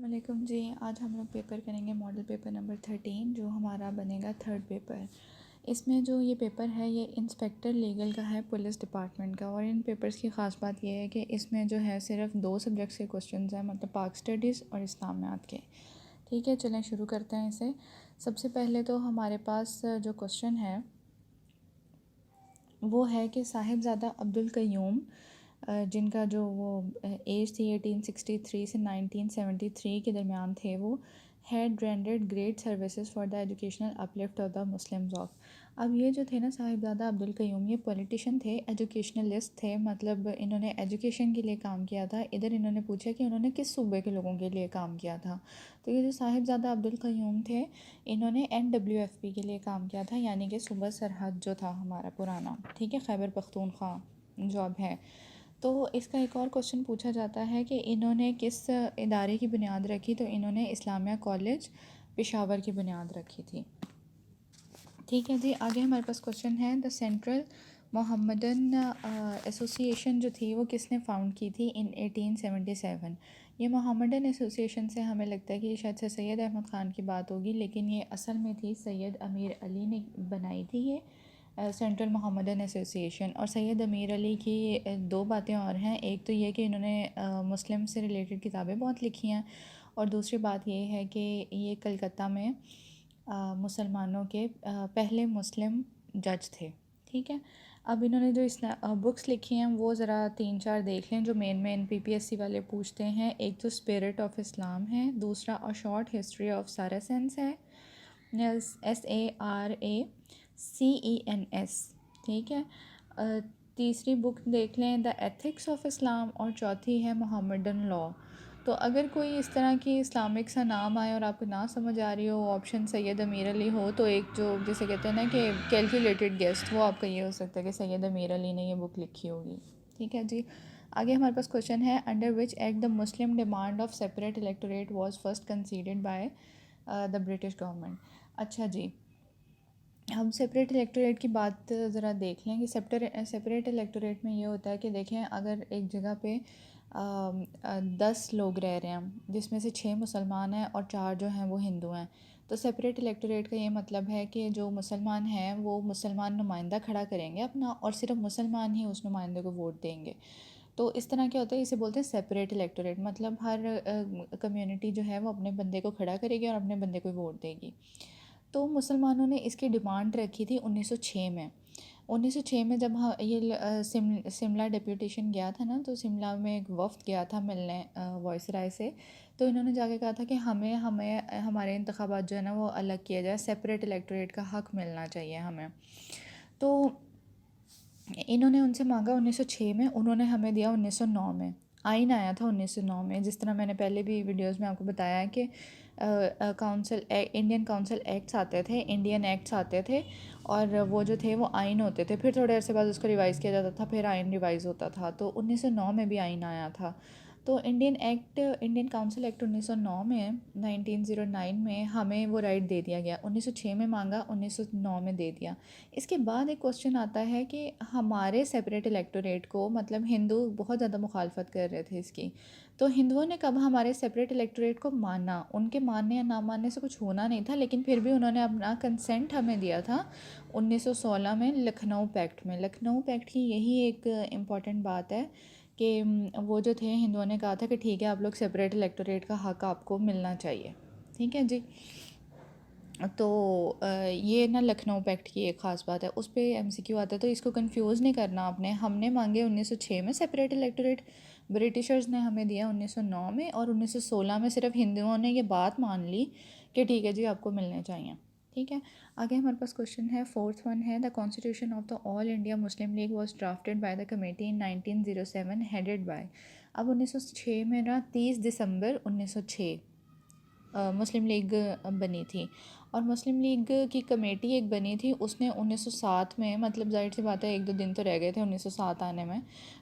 वालेकुम जी। आज हम लोग पेपर करेंगे मॉडल पेपर नंबर 13 जो हमारा बनेगा थर्ड पेपर। इसमें जो ये पेपर है ये इंस्पेक्टर लीगल का है, पुलिस डिपार्टमेंट का। और इन पेपर्स की ख़ास बात ये है कि इसमें जो है सिर्फ 2 सब्जेक्ट्स के क्वेश्चंस हैं, मतलब पाक स्टडीज़ और इस्लामियात के। ठीक है, चलें शुरू करते हैं इसे। सबसे पहले तो हमारे पास जो क्वेश्चन है वो है कि साहिबज़ादा अब्दुल क़य्यूम जिनका जो वो एज थी 1863 से 1973 के दरमियान थे, वो had rendered great services for the educational uplift of the Muslims of. अब ये जो थे ना साहिबज़ादा अब्दुल क़य्यूम, ये पॉलिटिशियन थे, एजुकेशनलिस्ट थे, मतलब इन्होंने एजुकेशन के लिए काम किया था। इधर इन्होंने पूछा कि उन्होंने किस सूबे के लोगों के लिए काम किया था। तो ये जो साहिबज़ादा अब्दुल क़य्यूम थे, इन्होंने NWFP के लिए काम किया था, यानी कि सूबा सरहद जो था हमारा पुराना, ठीक है, खैबर पख्तूनख्वा जॉब है। तो इसका एक और क्वेश्चन पूछा जाता है कि इन्होंने किस इदारे की बुनियाद रखी। तो इन्होंने इस्लामिया कॉलेज पेशावर की बुनियाद रखी थी। ठीक है जी, आगे हमारे पास क्वेश्चन है द सेंट्रल मोहम्मदन एसोसिएशन जो थी वो किसने फाउंड की थी इन 1877। ये मोहम्मदन एसोसिएशन से हमें लगता है कि शायद से सैयद अहमद ख़ान की बात होगी, लेकिन ये असल में थी सैयद अमीर अली ने बनाई थी ये सेंट्रल मोहम्मदन एसोसिएशन। और सैयद अमीर अली की दो बातें और हैं। एक तो ये कि इन्होंने मुस्लिम से रिलेटेड किताबें बहुत लिखी हैं, और दूसरी बात ये है कि ये कलकत्ता में मुसलमानों के पहले मुस्लिम जज थे। ठीक है, अब इन्होंने जो इस बुक्स लिखी हैं वो ज़रा 3-4 देख लें जो मेन PPSC वाले पूछते हैं। एक तो स्पिरिट ऑफ इस्लाम है, दूसरा अ शॉर्ट हिस्ट्री ऑफ सारासेंस है, SARACENS। ठीक है, तीसरी बुक देख लें द एथिक्स ऑफ इस्लाम, और चौथी है मोहम्मदन लॉ। तो अगर कोई इस तरह की इस्लामिक सा नाम आए और आपको ना समझ आ रही हो, ऑप्शन सैयद अमीर अली हो, तो एक जो जैसे कहते हैं ना कि कैलकुलेटेड गेस्ट, वो आपका ये हो सकता है कि सैयद अमीर अली ने ये बुक लिखी होगी। ठीक है जी, आगे हमारे पास क्वेश्चन है under which act the Muslim demand of separate electorate was first considered by the British government. अच्छा जी, हम सेपरेट इलेक्टोरेट की बात ज़रा देख लें कि सेपरेट इलेक्टोरेट में ये होता है कि देखें, अगर एक जगह पे 10 लोग रह रहे हैं जिसमें से 6 मुसलमान हैं और 4 जो हैं वो हिंदू हैं, तो सेपरेट इलेक्टोरेट का ये मतलब है कि जो मुसलमान हैं वो मुसलमान नुमाइंदा खड़ा करेंगे अपना, और सिर्फ मुसलमान ही उस नुमाइंदे को वोट देंगे। तो इस तरह क्या होता है, इसे बोलते हैं सेपरेट इलेक्टोरेट। मतलब हर कम्युनिटी जो है वो अपने बंदे को खड़ा करेगी और अपने बंदे को वोट देगी। तो मुसलमानों ने इसकी डिमांड रखी थी 1906 में। 1906 में जब हाँ ये शिमला डेप्यूटेशन गया था ना, तो शिमला में एक वफ़द गया था मिलने वायसराय से। तो इन्होंने जाके कहा था कि हमें हमें हमारे इंतखाबात जो है ना वो अलग किया जाए, सेपरेट इलेक्टोरेट का हक़ मिलना चाहिए हमें। तो इन्होंने उनसे मांगा 1906 में, उन्होंने हमें दिया 1909 में। आइन आया था 1909 में, जिस तरह मैंने पहले भी वीडियोस में आपको बताया है कि इंडियन काउंसिल एक्ट्स आते थे, इंडियन एक्ट्स आते थे, और वो जो थे वो आइन होते थे। फिर थोड़े अरसे बाद उसको रिवाइज़ किया जाता था, फिर आइन रिवाइज़ होता था। तो 1909 में भी आइन आया था। तो इंडियन काउंसिल एक्ट 1909 में 1909 में हमें वो राइट दे दिया गया। 1906 में मांगा, 1909 में दे दिया। इसके बाद एक क्वेश्चन आता है कि हमारे सेपरेट इलेक्टोरेट को, मतलब हिंदू बहुत ज़्यादा मुखालफत कर रहे थे इसकी, तो हिंदुओं ने कब हमारे सेपरेट इलेक्टोरेट को माना। उनके मानने या ना मानने से कुछ होना नहीं था, लेकिन फिर भी उन्होंने अपना कंसेंट हमें दिया था 1916 में लखनऊ पैक्ट में। लखनऊ पैक्ट की यही एक इम्पॉर्टेंट बात है कि वो जो थे हिंदुओं ने कहा था कि ठीक है, आप लोग सेपरेट इलेक्टोरेट का हक़ आपको मिलना चाहिए। ठीक है जी, तो ये ना लखनऊ पैक्ट की एक ख़ास बात है, उस पर MCQ आता है, तो इसको कंफ्यूज नहीं करना आपने। हमने मांगे 1906 में सेपरेट इलेक्टोरेट, ब्रिटिशर्स ने हमें दिया 1909 में, और 1916 में सिर्फ हिंदुओं ने ये बात मान ली कि ठीक है जी आपको मिलने चाहिए। ठीक है, आगे हमारे पास क्वेश्चन है, फोर्थ वन है the constitution of the all India Muslim league was drafted by the committee in 1907 headed by. अब 1906 में ना 30 दिसंबर 1906 मुस्लिम लीग बनी थी, और मुस्लिम लीग की कमेटी एक बनी थी, उसने 1907 में, मतलब जाहिर सी बात है 1-2 दिन तो रह गए थे 1907 आने में,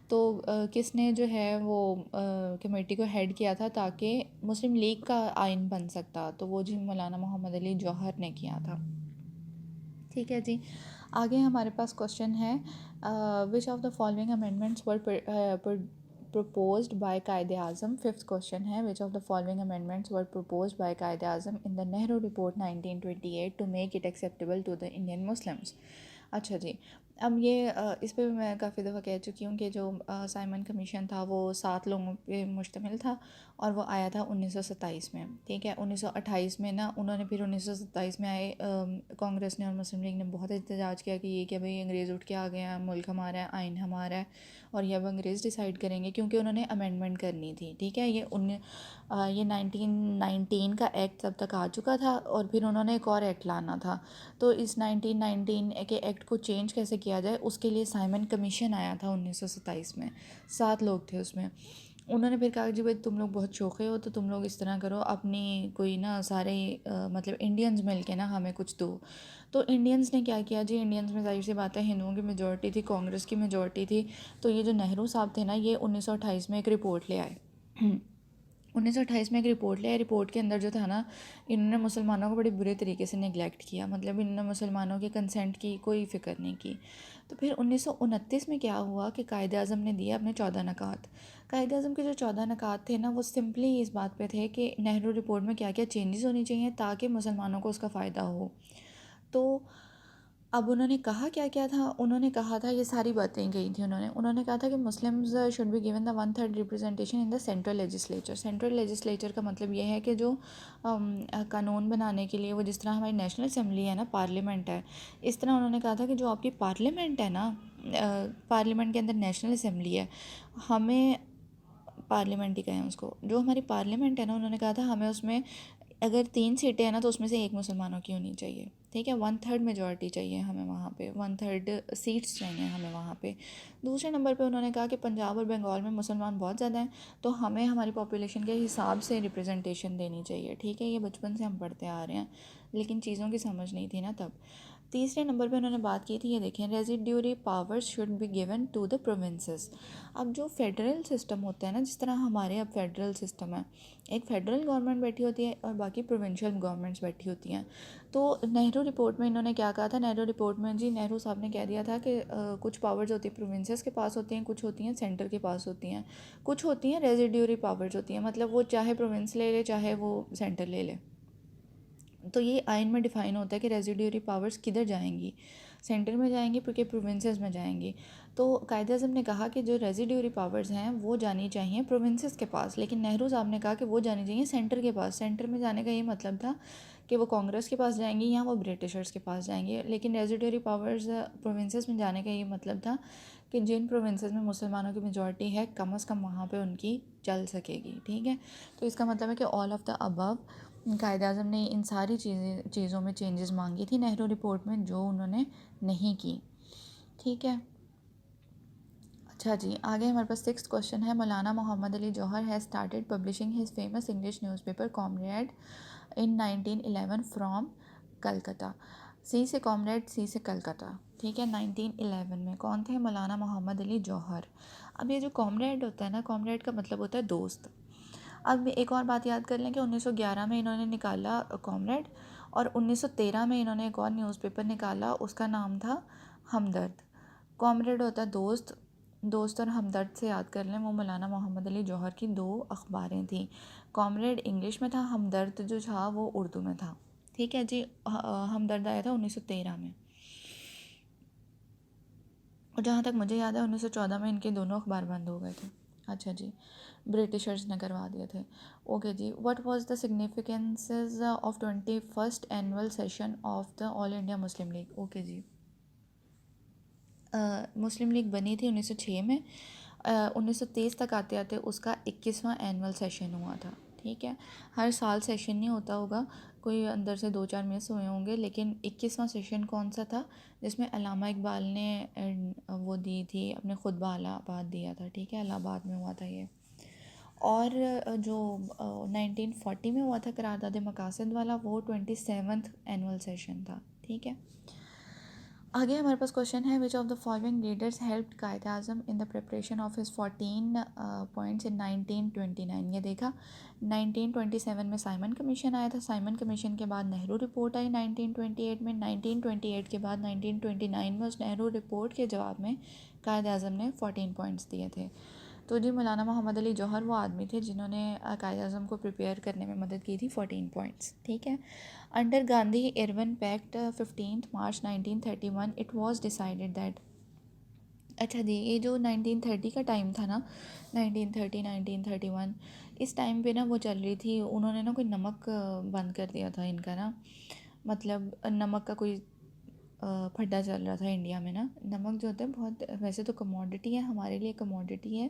तो किसने जो है वो कमेटी को हेड किया था ताकि मुस्लिम लीग का आइन बन सकता, तो वो जी मौलाना मोहम्मद अली जौहर ने किया था। ठीक है जी, आगे हमारे पास क्वेश्चन है which of the following amendments were proposed by कायदे आज़म, फिफ्थ क्वेश्चन है, which of the following amendments were proposed by कायदे आज़म in the Nehru report 1928 to make it acceptable to the Indian Muslims। अच्छा जी, अब ये इस पे भी मैं काफ़ी दफ़ा कह चुकी हूँ कि जो साइमन कमीशन था वो 7 लोगों पे मुश्तमिल था और वो आया था 1927 में। ठीक है, 1928 में ना उन्होंने फिर 1927 में आए कांग्रेस ने और मुस्लिम लीग ने बहुत एहतजाज किया कि ये क्या भाई, अंग्रेज़ उठ के आ गए हैं, मुल्क हमारा है, आइन हमारा है और ये अब अंग्रेज़ डिसाइड करेंगे, क्योंकि उन्होंने अमेंडमेंट करनी थी। ठीक है, ये 1919 का एक्ट तब तक आ चुका था और फिर उन्होंने एक और एक्ट लाना था। तो इस 1919 के एक्ट को चेंज कैसे किया जाए, उसके लिए साइमन कमीशन आया था 1927 में। 7 लोग थे उसमें। उन्होंने फिर कहा जी भाई तुम लोग बहुत शौक़े हो, तो तुम लोग इस तरह करो, अपनी कोई ना सारे मतलब इंडियंस मिल के ना हमें कुछ दो। तो इंडियंस ने क्या किया जी, इंडियंस में ज़ाहिर सी बात है हिंदुओं की मेजॉरिटी थी, कांग्रेस की मेजॉरिटी थी। तो ये जो नेहरू साहब थे ना, ये 1928 में एक रिपोर्ट ले आए। 1928 में एक रिपोर्ट ले आए। रिपोर्ट के अंदर जो था ना, इन्होंने मुसलमानों को बड़े बुरे तरीके से नेगलेक्ट किया, मतलब इन्होंने मुसलमानों के कंसेंट की कोई फ़िक्र नहीं की। तो फिर 1929 में क्या हुआ कि कायदे आज़म ने दिए अपने 14 नकात। कायदे आज़म के जो 14 नकात थे ना, वो सिंपली इस बात पे थे कि नेहरू रिपोर्ट में क्या क्या चेंजेस होनी चाहिए ताकि मुसलमानों को उसका फ़ायदा हो। तो अब उन्होंने कहा क्या क्या था, उन्होंने कहा था, ये सारी बातें कही थी उन्होंने कहा था कि Muslims should be given the 1/3 representation in the central legislature. Central legislature का मतलब ये है कि जो कानून बनाने के लिए, वो जिस तरह हमारी नेशनल असम्बली है ना, पार्लियामेंट है, इस तरह उन्होंने कहा था कि जो आपकी पार्लियामेंट है ना, पार्लियामेंट के अंदर नेशनल असम्बली है, हमें पार्लियामेंट ही कहें उसको, जो हमारी पार्लियामेंट है ना, उन्होंने कहा था हमें उसमें अगर 3 सीटें हैं ना, तो उसमें से एक मुसलमानों की होनी चाहिए। ठीक है, 1/3 मेजॉरिटी चाहिए हमें वहाँ पे, 1/3 सीट्स चाहिए हमें वहाँ पे। दूसरे नंबर पे उन्होंने कहा कि पंजाब और बंगाल में मुसलमान बहुत ज़्यादा हैं, तो हमें हमारी पॉपुलेशन के हिसाब से रिप्रेजेंटेशन देनी चाहिए। ठीक है, ये बचपन से हम पढ़ते आ रहे हैं, लेकिन चीज़ों की समझ नहीं थी ना तब। तीसरे नंबर पे उन्होंने बात की थी, ये देखें, residuary powers should be given to the provinces. अब जो फेडरल सिस्टम होता है ना, जिस तरह हमारे अब फेडरल सिस्टम है, एक फेडरल गवर्नमेंट बैठी होती है और बाकी प्रोविंशियल गवर्नमेंट्स बैठी होती हैं। तो नेहरू रिपोर्ट में इन्होंने क्या कहा था, नेहरू रिपोर्ट में जी नेहरू साहब ने कह दिया था कि कुछ पावर्स होती हैं प्रोविंसेस के पास होती हैं, कुछ होती हैं सेंटर के पास होती हैं, कुछ होती हैं रेजिड्यूरी पावर्स होती हैं, मतलब वो चाहे प्रोविंस ले ले चाहे वो सेंटर ले ले। तो ये आइन में डिफ़ाइन होता है कि रेजिड्यूरी पावर्स किधर जाएंगी, सेंटर में जाएंगी क्योंकि प्रोविंसेस में जाएंगी। तो कायदे-ए-आज़म ने कहा कि जो रेजिड्यूरी पावर्स हैं वो जानी चाहिए प्रोविंसेस के पास, लेकिन नेहरू साहब ने कहा कि वो जानी चाहिए सेंटर के पास। सेंटर में जाने का ये मतलब था कि वो कांग्रेस के पास जाएंगी या वो ब्रिटिशर्स के पास जाएंगी, लेकिन रेजिड्यूरी पावर्स प्रोविंसेस में जाने का ये मतलब था कि जिन प्रोविंसेस में मुसलमानों की मेजॉरिटी है, कम अज़ कम वहाँ पर उनकी चल सकेगी। ठीक है, तो इसका मतलब है कि all of the above Quaid-e-Azam ने इन सारी चीज़ों में चेंजेस मांगी थी नेहरू रिपोर्ट में, जो उन्होंने नहीं की। ठीक है, अच्छा जी, आगे हमारे पास 6th क्वेश्चन है, Maulana Mohammad Ali Jauhar has started publishing his famous English newspaper Comrade in 1911 from Calcutta. C से कॉमरेड, सी से कलकत्ता। ठीक है, 1911 में कौन थे, मौलाना मोहम्मद अली जौहर। अब ये जो कॉमरेड होता है ना, कॉमरेड का मतलब होता है दोस्त। अब एक और बात याद कर लें कि 1911 में इन्होंने निकाला कॉमरेड, और 1913 में इन्होंने एक और न्यूज़पेपर निकाला, उसका नाम था हमदर्द। कॉमरेड होता है दोस्त, दोस्त और हमदर्द से याद कर लें, वो मौलाना मोहम्मद अली जौहर की 2 अखबारें थी। कॉमरेड इंग्लिश में था, हमदर्द जो था वो उर्दू में था। ठीक है जी, हमदर्द आया था 1913 में, और जहाँ तक मुझे याद है 1914 में इनके दोनों अखबार बंद हो गए थे। अच्छा जी, ब्रिटिशर्स ने करवा दिए थे। ओके जी, what was the significances of 21st annual session of the all India Muslim League. Okay जी, मुस्लिम लीग बनी थी 1906 में, 1923 तक आते आते उसका 21वां एनुअल सेशन हुआ था। ठीक है, हर साल सेशन नहीं होता होगा, कोई अंदर से 2-4 मिस हुए होंगे, लेकिन 21वां सेशन कौन सा था, जिसमें अल्लामा इकबाल ने वो दी थी, अपने खुतबा इलाहाबाद दिया था। ठीक है, इलाहाबाद में हुआ था ये। और जो 1940 में हुआ था करारदाद मकासद वाला, वो 27th एनुअल सेशन था। ठीक है, आगे हमारे पास क्वेश्चन है, which of the following leaders helped Quaid-e Azam in the preparation of his 14 points in 1929। ये देखा, 1927 में साइमन कमीशन आया था, साइमन कमीशन के बाद नेहरू रिपोर्ट आई 1928 में, 1928 के बाद 1929 में उस नेहरू रिपोर्ट के जवाब में कायदे आज़म ने 14 पॉइंट्स दिए थे। तो जी मौलाना मोहम्मद अली जौहर वो आदमी थे जिन्होंने कायद-ए-आज़म को प्रिपेयर करने में मदद की थी 14 पॉइंट्स, ठीक है। Under Gandhi Irwin pact 15 March 1931 it was decided that, अच्छा जी, ये जो 1930 का टाइम था ना, 1930 1931, इस टाइम पे ना वो चल रही थी, उन्होंने ना कोई नमक बंद कर दिया था इनका ना, मतलब नमक का कोई फड्डा चल रहा था इंडिया में ना। नमक जो होता है बहुत, वैसे तो कमोडिटी है, हमारे लिए कमोडिटी है,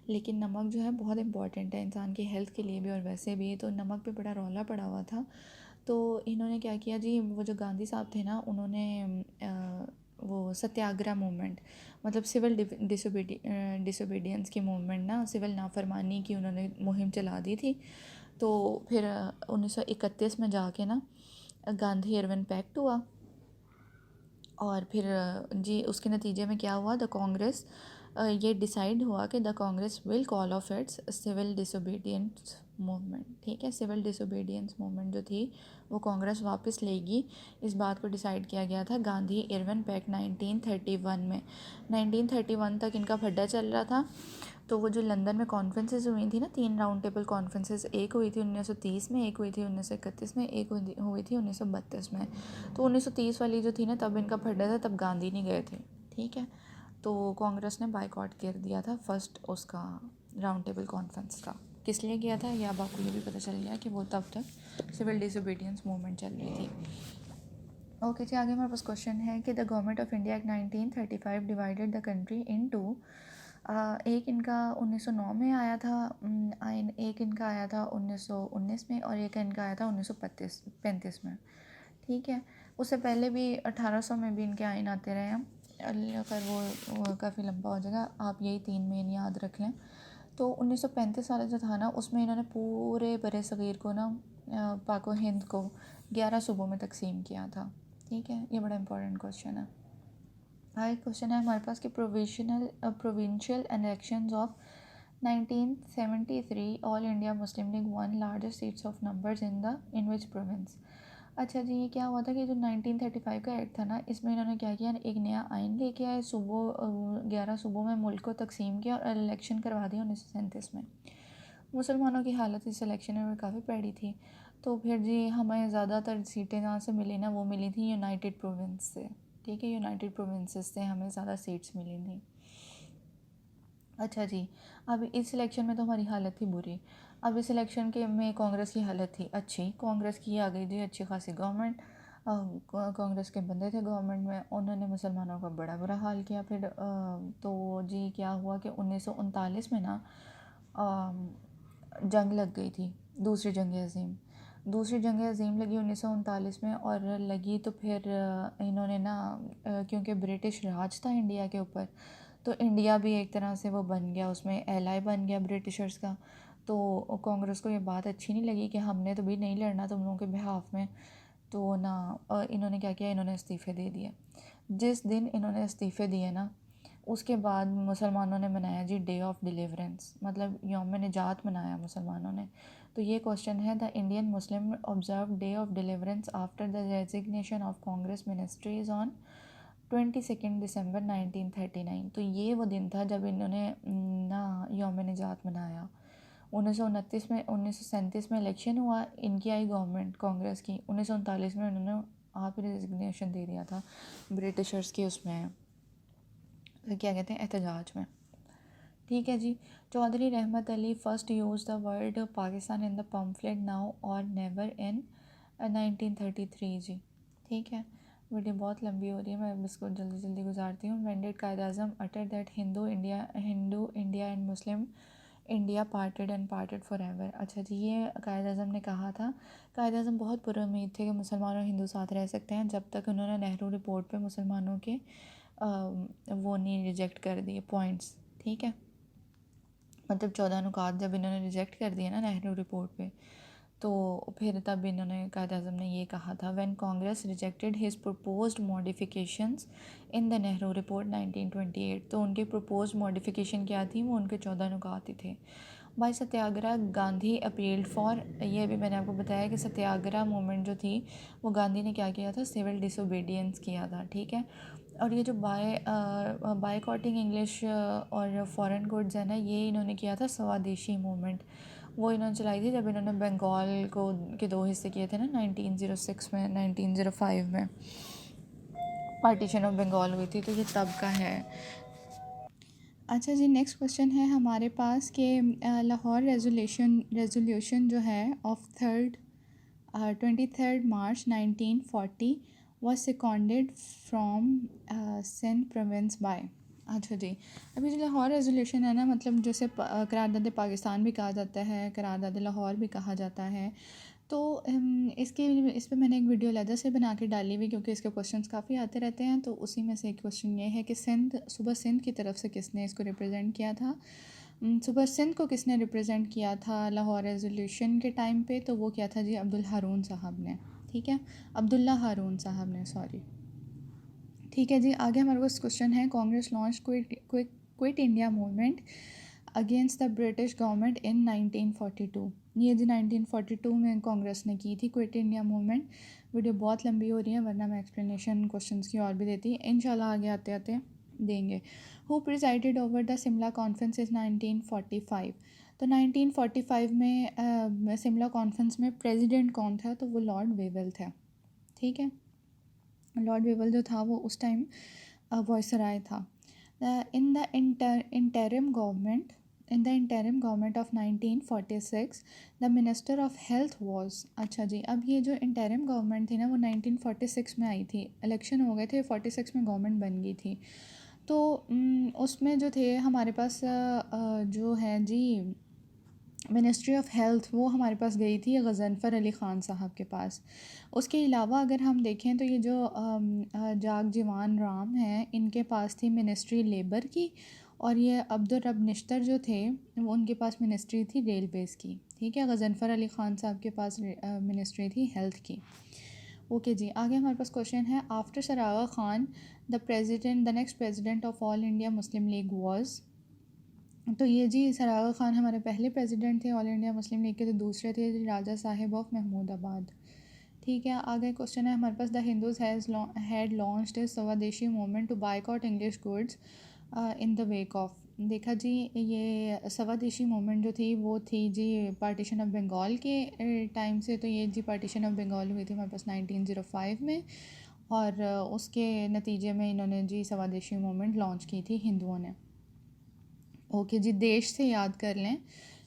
लेकिन नमक जो है बहुत इंपॉर्टेंट है इंसान की हेल्थ के लिए भी और वैसे भी, तो नमक पे बड़ा रौला पड़ा हुआ था। तो इन्होंने क्या किया जी, वो जो गांधी साहब थे ना, उन्होंने वो सत्याग्रह मूवमेंट, मतलब सिविल डिसोबीडियंस की मूवमेंट ना, सिविल नाफरमानी की उन्होंने मुहिम चला दी थी। तो फिर 1931 में जाके ना गांधी इरविन पैक्ट हुआ, और फिर जी उसके नतीजे में क्या हुआ, द कांग्रेस, ये डिसाइड हुआ कि the Congress will call off its civil disobedience movement, ठीक है। सिविल डिसोबीडियंस मूवमेंट जो थी वो कांग्रेस वापस लेगी, इस बात को डिसाइड किया गया था गांधी इरविन पैक्ट 1931 में। 1931 तक इनका फड्डा चल रहा था। तो वो जो लंदन में कॉन्फ्रेंसेस हुई थी ना, 3 राउंड टेबल कॉन्फ्रेंसेस, एक हुई थी 1930 में, एक हुई थी 1931 में, एक हुई थी 1932 में। तो 1930 वाली जो थी ना, तब इनका फड्डा था, तब गांधी नहीं गए थे, ठीक है। तो कांग्रेस ने बाइकआउट कर दिया था फर्स्ट उसका राउंड टेबल कॉन्फ्रेंस का। किस लिए किया था, या अब आपको ये भी पता चल गया कि वो तब तक सिविल डिसोबीडियंस मूवमेंट चल रही थी। ओके जी, आगे हमारे पास क्वेश्चन है कि the government of India act 1935 divided the country into, एक इनका 1909 में आया था आइन, एक इनका आया था 1919 में, और एक इनका आया था 1935 में, ठीक है। उससे पहले भी 1800 में भी इनके आइन आते रहे हैं, पर वो काफ़ी लंबा हो जाएगा, आप यही 3 मेन याद रख लें। तो 1935 वाला जो था ना, उसमें इन्होंने पूरे बरे सग़ीर को ना, पाको हिंद को 11 सूबों में तकसीम किया था, ठीक है। ये बड़ा इंपॉर्टेंट क्वेश्चन है। एक क्वेश्चन है हमारे पास कि provincial elections of 1973 all India Muslim league one largest seats of numbers in which province. अच्छा जी, ये क्या हुआ था कि जो 1935 का एक्ट था ना, इसमें इन्होंने क्या किया, एक नया आइन लेके आए, 11 सूबों में मुल्क को तकसीम किया और इलेक्शन करवा दिया 1937 में। मुसलमानों की हालत इस इलेक्शन में काफ़ी पैड़ी थी। तो फिर जी हमें ज़्यादातर सीटें जहाँ से मिली ना, वो मिली थी यूनाइटेड प्रोविंस से, ठीक है। यूनाइटेड प्रोविंसेस से हमें ज़्यादा सीट्स मिली थी। अच्छा जी, अब इस इलेक्शन में तो हमारी हालत थी बुरी। अब इस इलेक्शन के में कांग्रेस की हालत थी अच्छी, कांग्रेस की आ गई थी अच्छी खासी गवर्नमेंट। कांग्रेस के बंदे थे गवर्नमेंट में, उन्होंने मुसलमानों का बड़ा बुरा हाल किया। फिर तो जी क्या हुआ कि 1939 में ना जंग लग गई थी, दूसरी जंग अज़ीम। दूसरी जंग अज़ीम लगी 1939 में, और लगी तो फिर इन्होंने ना, क्योंकि ब्रिटिश राज था इंडिया के ऊपर, तो इंडिया भी एक तरह से वो बन गया, उसमें एलाई बन गया ब्रिटिशर्स का। तो कांग्रेस को ये बात अच्छी नहीं लगी कि हमने तो भी नहीं लड़ना तुम लोगों के बिहाफ में। तो ना इन्होंने क्या किया, इन्होंने इस्तीफ़े दे दिए। जिस दिन इन्होंने इस्तीफ़े दिए ना, उसके बाद मुसलमानों ने मनाया जी डे ऑफ डिलीवरेंस, मतलब यौम निजात मनाया मुसलमानों ने। तो ये क्वेश्चन है, the Indian Muslim observe day of deliverance after the resignation of Congress ministries on 22 दिसंबर 1939। तो ये वो दिन था जब इन्होंने ना यौम निजात मनाया। 1937 में इलेक्शन हुआ, इनकी आई गवर्नमेंट कांग्रेस की। 1939 में उन्होंने आप रेजिग्नेशन दे दिया था ब्रिटिशर्स के उसमें, क्या कहते हैं, एहतजाज में, ठीक है जी। चौधरी रहमत Ali first use the word Pakistan in the pamphlet now और नेवर इन 1933 जी, ठीक है। वीडियो बहुत लंबी हो रही है, मैं इसको जल्दी जल्दी गुजारती हूँ। Ended Quaid-e-Azam utter that Hindu India and Muslim India parted and parted for ever. अच्छा जी, ये कायद-ए-आज़म ने कहा था। कायद-ए-आज़म बहुत पुरुम्मीद थे कि मुसलमान और हिंदू साथ रह सकते हैं, जब तक उन्होंने नेहरू रिपोर्ट पे मुसलमानों के वो नहीं रिजेक्ट कर दिए पॉइंट्स, ठीक है। मतलब 14 नुकात जब इन्होंने रिजेक्ट कर दिए ना नेहरू रिपोर्ट पे, तो फिर तब इन्होंने कायद-ए-आज़म ने ये कहा था, when Congress rejected his proposed modifications in the Nehru report 1928। तो उनकी प्रपोज्ड मॉडिफिकेशन क्या थी, वो उनके 14 नुकात ही थे। By Satyagraha Gandhi appealed for, ये भी मैंने आपको बताया कि सत्याग्रह मूवमेंट जो थी वो गांधी ने क्या किया था, सिविल डिसोबीडियंस किया था, ठीक है। और ये जो बायकॉटिंग इंग्लिश और फॉरेन गुड्स है ना, ये इन्होंने किया था स्वदेशी मूवमेंट। वो इन्होंने चलाई थी जब इन्होंने बंगाल को के दो हिस्से किए थे ना, 1906 में, 1905 में पार्टीशन ऑफ बंगाल हुई थी, तो ये तब का है। अच्छा जी, नेक्स्ट क्वेश्चन है हमारे पास कि लाहौर रेजोल्यूशन जो है of 23 March 1940 was seconded from Sindh province by. अच्छा जी, अभी जो लाहौर रेजोल्यूशन है ना, मतलब जैसे करारदाद पाकिस्तान भी कहा जाता है, करारदाद लाहौर भी कहा जाता है। तो इसके इस पे मैंने एक वीडियो अलग से बना के डाली हुई, क्योंकि इसके क्वेश्चंस काफ़ी आते रहते हैं। तो उसी में से एक क्वेश्चन ये है कि सूबा सिंध की तरफ से किसने इसको रिप्रेजेंट किया था। सूबा सिंध को किसने रिप्रेजेंट किया था लाहौर रेजोल्यूशन के टाइम पे, तो वो क्या था जी, अब्दुल हारून साहब ने। ठीक है, अब्दुल्ला हारून साहब ने, सॉरी। ठीक है जी, आगे हमारे पास क्वेश्चन है, Congress launch quit India movement against the British government in 1942। ये जी 1942 में कांग्रेस ने की थी क्विट इंडिया मूवमेंट। वीडियो बहुत लंबी हो रही है, वरना मैं एक्सप्लेनेशन क्वेश्चंस की और भी देती, इंशाल्लाह आगे आते आते देंगे। Who presided over the Shimla conference is 1945। तो 1945 में शिमला कॉन्फ्रेंस में प्रेसिडेंट कौन था, तो वो लॉर्ड वेवल थे। ठीक है, लॉर्ड वेवल जो था वो उस टाइम वॉइसराय था। In the interim government of 1946 the minister of health was. अच्छा जी, अब ये जो इंटरिम गवर्नमेंट थी ना, वो 1946 में आई थी, इलेक्शन हो गए थे, 46 में गवर्नमेंट बन गई थी। तो उसमें जो थे हमारे पास जो है जी मिनिस्ट्री ऑफ हेल्थ, वो हमारे पास गई थी गज़नफ़र अली ख़ान साहब के पास। उसके अलावा अगर हम देखें तो ये जो जाग जीवान राम हैं, इनके पास थी मिनिस्ट्री लेबर की, और ये अब्दुल रब निश्तर जो थे वो उनके पास मिनिस्ट्री थी रेलवेज़ की। ठीक है, गज़नफ़र अली ख़ान साहब के पास मिनिस्ट्री थी हेल्थ की। ओके जी, आगे हमारे पास क्वेश्चन है, after सरागा Khan the next president of all India Muslim league was. तो ये जी सरागा खान हमारे पहले प्रेसिडेंट थे ऑल इंडिया मुस्लिम लीग के, तो दूसरे थे जी राजा साहिब ऑफ महमूदाबाद। ठीक है, आगे क्वेश्चन है हमारे पास, the Hindus had launched a Swadeshi movement to boycott English goods in the wake of. देखा जी, ये स्वदेशी मूवमेंट जो थी वो थी जी पार्टीशन ऑफ बंगाल के टाइम से। तो ये जी पार्टीशन ऑफ बंगाल हुई थी हमारे पास 1905 में, और उसके नतीजे में इन्होंने जी स्वदेशी मूवमेंट लॉन्च की थी हिंदुओं ने। ओके जी, देश से याद कर लें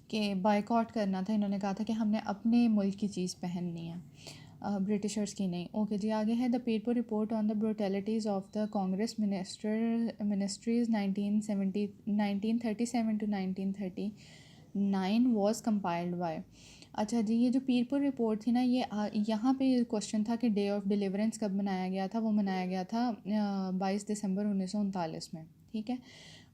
कि बायकॉट करना था, इन्होंने कहा था कि हमने अपने मुल्क की चीज़ पहननी है, ब्रिटिशर्स की नहीं। ओके जी, आगे है, the Pirpur report on the brutalities of the Congress ministries 1937 to 1939 was compiled by. अच्छा जी, ये जो पीरपुर रिपोर्ट थी ना, ये यहाँ पे क्वेश्चन था कि डे ऑफ डिलीवरेंस कब मनाया गया था। वो मनाया गया था 22 दिसंबर 1939 में। ठीक है,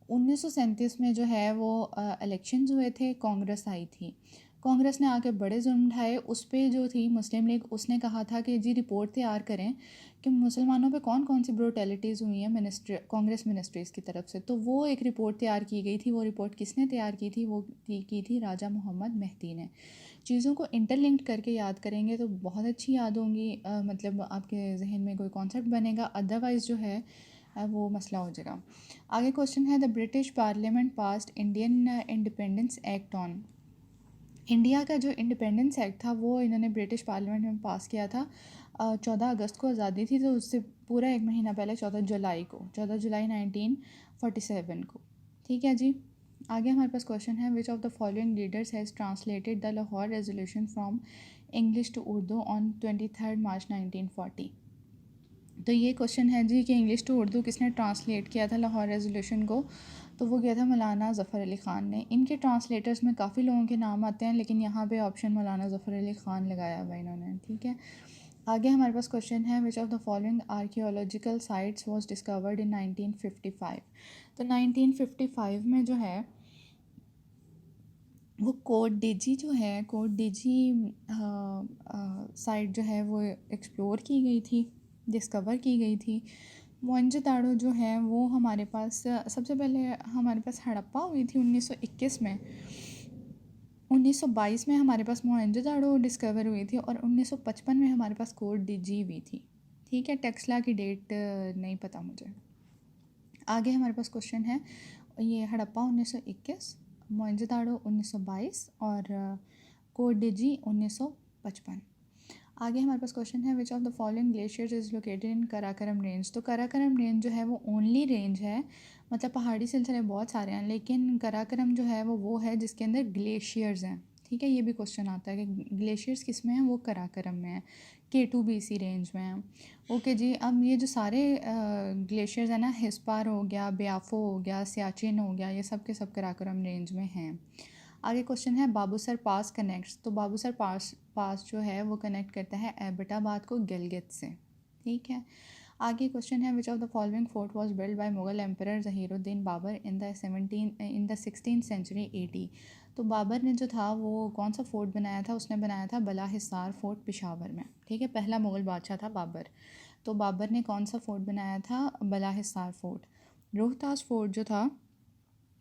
1937 में जो है वो इलेक्शंस हुए थे, कांग्रेस आई थी। कांग्रेस ने आके बड़े जुल्म उठाए, उस पर जो थी मुस्लिम लीग, उसने कहा था कि जी रिपोर्ट तैयार करें कि मुसलमानों पे कौन कौन सी ब्रूटैलिटीज़ हुई हैं कांग्रेस मिनिस्ट्रीज़ की तरफ से। तो वो एक रिपोर्ट तैयार की गई थी। वो रिपोर्ट किसने तैयार की थी, वो की थी राजा मोहम्मद मेहदी ने। चीज़ों को इंटरलिंक्ड करके याद करेंगे तो बहुत अच्छी याद होंगी, मतलब आपके जहन में कोई कॉन्सेप्ट बनेगा, अदरवाइज़ जो है वो मसला हो जाएगा। आगे क्वेश्चन है, the British parliament passed Indian independence act on. India का जो इंडिपेंडेंस एक्ट था वो इन्होंने ब्रिटिश पार्लियामेंट में पास किया था। 14 अगस्त को आज़ादी थी, तो उससे पूरा एक महीना पहले 14 जुलाई 1947 को। ठीक है जी, आगे हमारे पास क्वेश्चन है, which of the following leaders has translated the Lahore resolution from English to Urdu on 23 March 1940। तो ये क्वेश्चन है जी कि इंग्लिश टू उर्दू किसने ट्रांसलेट किया था लाहौर रेजोल्यूशन को, तो वो किया था मौलाना ज़फ़र अली ख़ान ने। इनके ट्रांसलेटर्स में काफ़ी लोगों के नाम आते हैं, लेकिन यहाँ पे ऑप्शन मौलाना ज़फ़र अली ख़ान लगाया हुआ इन्होंने। ठीक है, आगे हमारे पास क्वेश्चन है, which of the following archaeological sites was discovered in 1955। तो 1955 में जो है वो कोट डिजी साइट जो है वो एक्सप्लोर की गई थी, डिस्कवर की गई थी। मोहनजोदाड़ो जो है वो हमारे पास सबसे पहले हमारे पास हड़प्पा हुई थी 1921 में। 1922 में हमारे पास मोहनजोदाड़ो डिस्कवर हुई थी, और 1955 में हमारे पास कोट डिजी हुई थी। ठीक है, टेक्सला की डेट नहीं पता मुझे। आगे हमारे पास क्वेश्चन है, ये हड़प्पा 1921, मोहनजोदाड़ो 1922 और कोडिजी 1955। आगे हमारे पास क्वेश्चन है, which of the following glaciers is located in Karakoram range. तो कराकरम रेंज जो है वो ओनली रेंज है, मतलब पहाड़ी सिलसिले बहुत सारे हैं, लेकिन कराकरम जो है वो है जिसके अंदर ग्लेशियर्स हैं। ठीक है, ये भी क्वेश्चन आता है कि ग्लेशियर्स किस में हैं, वो कराकरम में है, K2BC रेंज में है। ओके जी, अब ये जो सारे ग्लेशियर्स हैं ना, हिस्पार हो गया, ब्याफो हो गया, सियाचिन हो गया, ये सब के सब कराकरम रेंज में हैं। आगे क्वेश्चन है, बाबूसर पास कनेक्ट्स। तो बाबूसर पास जो है वो कनेक्ट करता है एबटाबाद को गिलगित से। ठीक है, आगे क्वेश्चन है, which of the following fort was build by Mughal emperor Zahiruddin Babur in the 16th century AD। तो बाबर ने जो था वो कौन सा फोर्ट बनाया था, उसने बनाया था बला हिसार फोर्ट पेशावर में। ठीक है, पहला मुगल बादशाह था बाबर, तो बाबर ने कौन सा फोर्ट बनाया था, बला हिसार फोर्ट। रोहतास फोर्ट जो था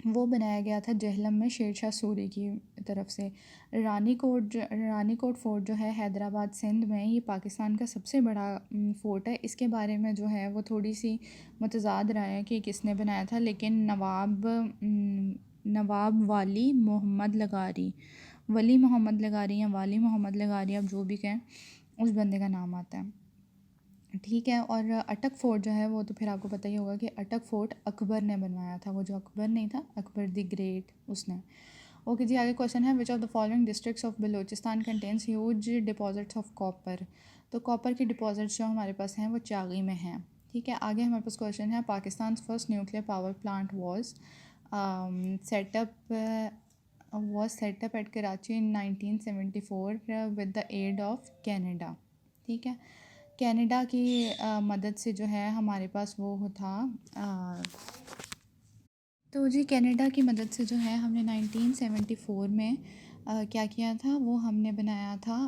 वो बनाया गया था जेहलम में शेरशाह सूरी की तरफ से। रानीकोट फ़ोर्ट जो है हैदराबाद सिंध में, ये पाकिस्तान का सबसे बड़ा फ़ोर्ट है। इसके बारे में जो है वो थोड़ी सी मतज़ाद राय है कि किसने बनाया था, लेकिन नवाब वली मोहम्मद लगारी या वाली मोहम्मद लगारी, अब जो भी कहें, उस बंदे का नाम आता है। ठीक है, और अटक फ़ोर्ट जो है वो तो फिर आपको पता ही होगा कि अटक फ़ोर्ट अकबर ने बनवाया था, वो जो अकबर नहीं था, अकबर द ग्रेट, उसने। ओके जी, आगे क्वेश्चन है, which of the following districts of Balochistan contains huge deposits of copper. तो कॉपर की डिपॉजिट्स जो हमारे पास हैं वो चागी में हैं। ठीक है, आगे हमारे पास क्वेश्चन है, Pakistan first nuclear power plant setup at Karachi in 1974 with the aid of Canada. ठीक है, कनाडा की मदद से जो है हमारे पास वो था, तो जी कनाडा की मदद से जो है हमने 1974 में क्या किया था, वो हमने बनाया था,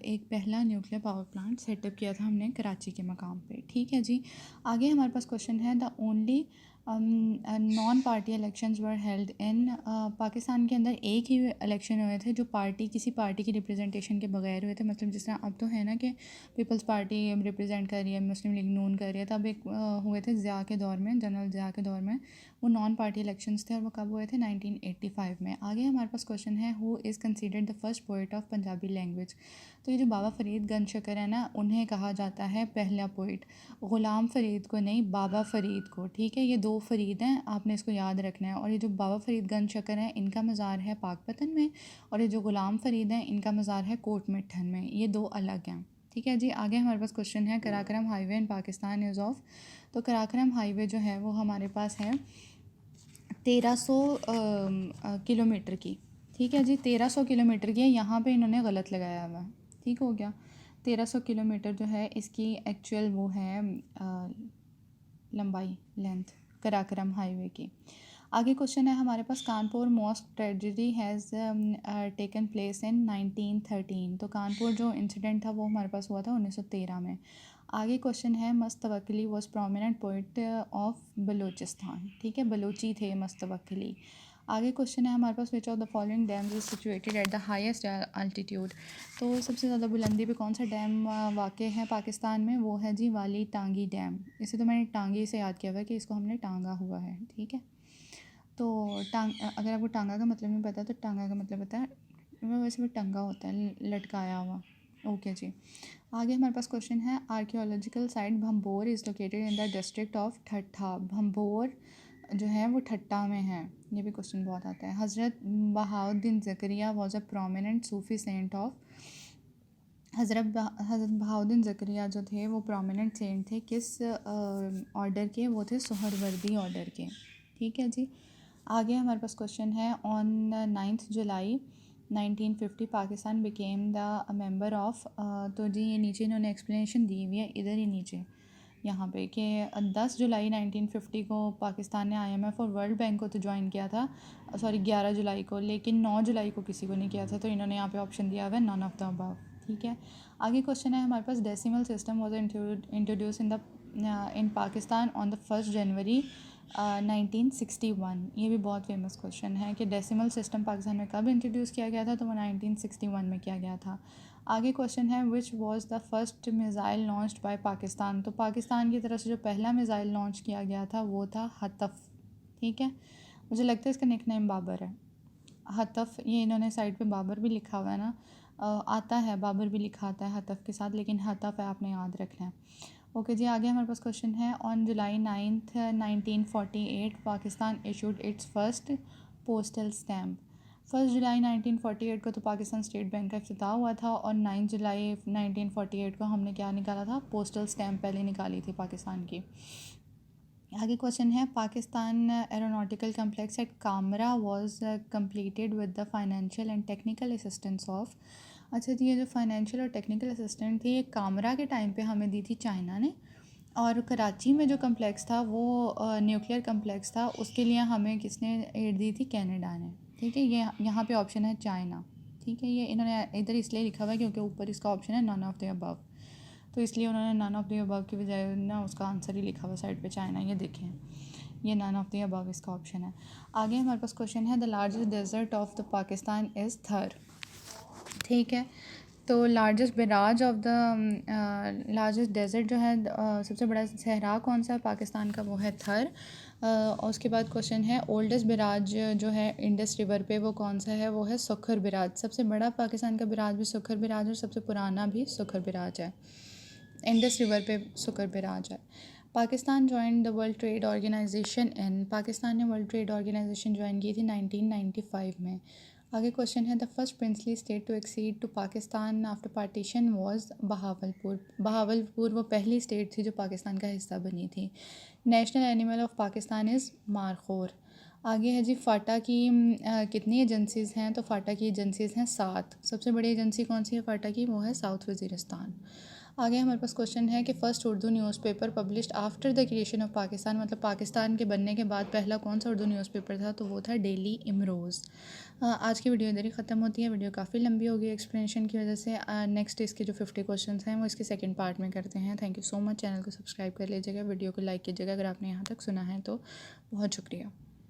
एक पहला न्यूक्लियर पावर प्लांट सेटअप किया था हमने कराची के मकाम पे। ठीक है जी, आगे हमारे पास क्वेश्चन है, the only non party elections were held in. Pakistan के अंदर एक ही इलेक्शन हुए थे जो किसी पार्टी की रिप्रेजेंटेशन के बगैर हुए थे। मतलब जिस तरह अब तो है ना कि पीपल्स पार्टी रिप्रेजेंट कर रही है, मुस्लिम लीग नून कर रही है, तब एक हुए थे ज़िया के दौर में, जनरल ज़िया के दौर में, वो नॉन पार्टी इलेक्शंस थे, और वो कब हुए थे, 1985 में। आगे हमारे पास क्वेश्चन है, who is considered the first poet of Punjabi language. तो ये जो बाबा फ़रीद गंज शकर है ना, उन्हें कहा जाता है पहला पोइट। ग़ुलाम फ़रीद को नहीं, बाबा फ़रीद को। ठीक है, ये दो फ़रीद हैं, आपने इसको याद रखना है। और ये जो बाबा फ़रीद गंज शकर हैं, इनका मज़ार है पाकपतन में, और ये जो ग़ुलाम फ़रीद हैं, इनका मज़ार है कोट मिठन में। ये दो अलग हैं। ठीक है जी, आगे हमारे पास क्वेश्चन है, Karakoram highway in Pakistan is of. तो कराकरम हाईवे जो है वो हमारे पास है 1300 किलोमीटर की। ठीक है जी, 1300 किलोमीटर की है, यहाँ पे इन्होंने गलत लगाया हुआ है। ठीक हो गया, 1300 किलोमीटर जो है इसकी एक्चुअल वो है लंबाई, लेंथ कराकरम हाईवे की। आगे क्वेश्चन है हमारे पास, Kanpur mosque tragedy has taken place in 1913। तो कानपुर जो इंसिडेंट था वो हमारे पास हुआ था 1913 में। आगे क्वेश्चन है, Mastawakkali was prominent poet of Balochistan. ठीक है, बलूची थे मस्तवक्ली। आगे क्वेश्चन है हमारे पास, which of the following dams is situated at the highest altitude. तो सबसे ज़्यादा बुलंदी पे कौन सा डैम वाक़ है पाकिस्तान में, वो है जी वाली टांगी डैम। इसे तो मैंने टांगी से याद किया हुआ है कि इसको हमने टांगा हुआ है। ठीक है, तो अगर आपको टांगा का मतलब नहीं पता तो टांगा का मतलब पता है, वैसे भी टंगा होता है, लटकाया हुआ। ओके जी, आगे हमारे पास क्वेश्चन है, archaeological site Bhambore is located in the district of Thatta. Bhambore जो है वो ठट्टा में है, ये भी क्वेश्चन बहुत आता है। Hazrat Bahauddin Zakariya was a prominent Sufi saint of. Hazrat Bahauddin Zakaria जो थे वो प्रोमिनेंट सेंट थे, किस ऑर्डर के, वो थे सुहरवर्दी ऑर्डर के। ठीक है जी, आगे हमारे पास क्वेश्चन है, on 9 July 1950 Pakistan became the member of. तो जी ये नीचे इन्होंने एक्सप्लेनेशन दी हुई है, इधर ही नीचे यहाँ पे, कि 10 जुलाई 1950 को पाकिस्तान ने IMF और वर्ल्ड बैंक को तो ज्वाइन किया था, सॉरी 11 जुलाई को, लेकिन 9 जुलाई को किसी को नहीं किया था। तो इन्होंने यहाँ पे ऑप्शन दिया हुआ है नॉन ऑफ द अबव। ठीक है, आगे क्वेश्चन है हमारे पास, decimal system was introduce in Pakistan on the 1 January 1961। ये भी बहुत फेमस क्वेश्चन है कि डेसिमल सिस्टम पाकिस्तान में कब इंट्रोड्यूस किया गया था, तो वो 1961 में किया गया था। आगे क्वेश्चन है which was the first missile launched by Pakistan. तो पाकिस्तान की तरफ से जो पहला मिज़ाइल लॉन्च किया गया था वो था हतफ़। ठीक है, मुझे लगता है इसका निक नेम बाबर है। हतफ़, ये इन्होंने साइड पे बाबर भी लिखा हुआ है ना, आता है बाबर भी लिखा आता है हतफ़ के साथ, लेकिन हतफ़ है, आपने याद रखना है। ओके जी, आगे हमारे पास क्वेश्चन है on July 9th 1948 Pakistan issued it's first postal stamp. 1 जुलाई 1948 को तो पाकिस्तान स्टेट बैंक का इफ्तिताह हुआ था, और 9 जुलाई 1948 को हमने क्या निकाला था, पोस्टल स्टैम्प पहले निकाली थी पाकिस्तान की। आगे क्वेश्चन है Pakistan aeronautical complex at Kamra was completed with the financial and technical assistance of. अच्छा जी, ये जो फाइनेंशियल और टेक्निकल असिस्टेंट थी ये कामरा के टाइम पे हमें दी थी चाइना ने, और कराची में जो कम्प्लेक्स था वो न्यूक्लियर कम्प्लेक्स था, उसके लिए हमें किसने एड दी थी, कनाडा ने। ठीक है, ये यहाँ पे ऑप्शन है चाइना। ठीक है, ये इन्होंने इधर इसलिए लिखा हुआ है क्योंकि ऊपर इसका ऑप्शन है नन ऑफ द अबव, तो इसलिए उन्होंने नन ऑफ द अबव की बजाय ना उसका आंसर ही लिखा हुआ साइड पे चाइना। ये देखें, ये नन ऑफ द अबव इसका ऑप्शन है। आगे हमारे पास क्वेश्चन है the largest desert of the Pakistan is Thar. ठीक है, तो largest barrage of the largest desert जो है सबसे बड़ा सहरा कौन सा है पाकिस्तान का, वो है थर। और उसके बाद क्वेश्चन है ओल्डेस्ट बिराज जो है इंडस रिवर पे वो कौन सा है, वो है सुखर बिराज। सबसे बड़ा पाकिस्तान का बिराज भी सुखर बिराज और सबसे पुराना भी सुखर बिराज है, इंडस रिवर पे सुकर बिराज है। Pakistan join the World Trade Organization in, Pakistan ने वर्ल्ड ट्रेड ऑर्गेनाइजेशन ज्वाइन की थी 1995 में। आगे क्वेश्चन है the first princely state to accede to Pakistan after partition was Bahawalpur. Bahawalpur वो पहली स्टेट थी जो पाकिस्तान का हिस्सा बनी थी। National animal of Pakistan is markhor. आगे है जी फाटा की कितनी एजेंसीज़ हैं, तो फाटा की एजेंसीज़ हैं 7। सबसे बड़ी एजेंसी कौन सी है फाटा की, वो है साउथ वज़ीरिस्तान। आगे हमारे पास क्वेश्चन है कि first Urdu newspaper published after the creation of Pakistan, मतलब पाकिस्तान के बनने के बाद पहला कौन सा उर्दू न्यूज़पेपर था, तो वो था डेली इमरोज़। आज की वीडियो इधर ही ख़त्म होती है। वीडियो काफ़ी लंबी हो गई एक्सप्लेनेशन की वजह से। नेक्स्ट इसके जो 50 क्वेश्चन हैं वो इसके सेकंड पार्ट में करते हैं। Thank you so much. Channel को सब्सक्राइब कर लीजिएगा, वीडियो को लाइक कीजिएगा अगर आपने यहाँ तक सुना है तो। बहुत शुक्रिया।